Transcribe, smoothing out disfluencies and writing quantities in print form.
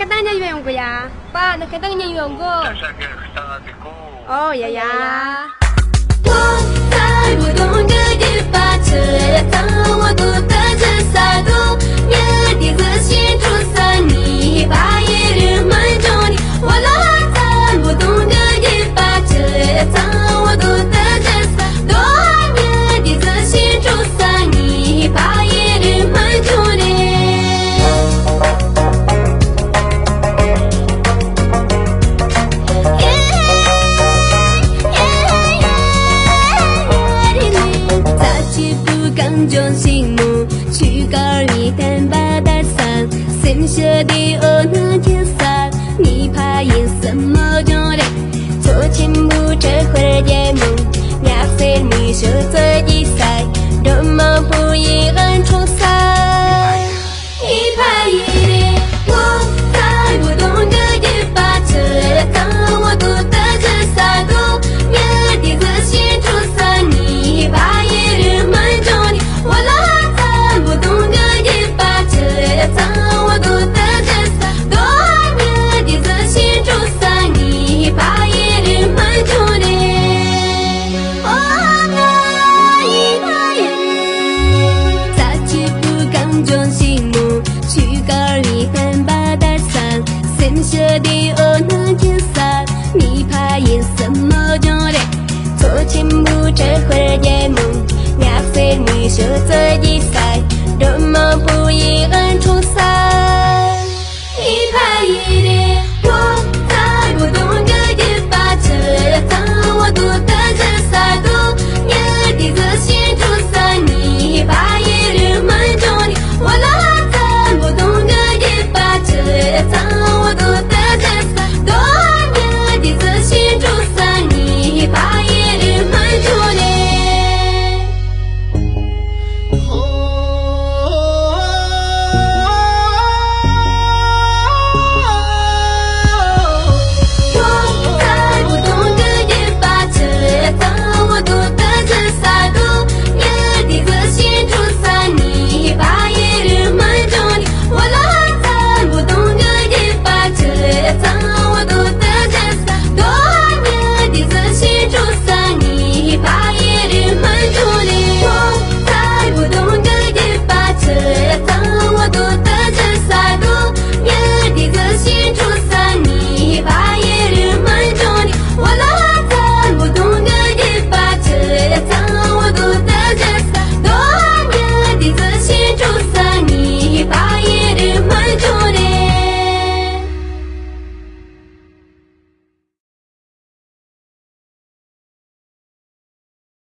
个当家员工呀？爸，那个当家员工。哦呀呀。我在不同的地方吃了汤，我读的是啥都面的自信出三你把一人满足你，我老在不同的地方吃了汤，我读的是啥都面的自信出三你把一人满足你。中心目去高一单八大三，深色的哦那天三，你怕因什么中的，做情不这会儿节目，伢谁你说自己。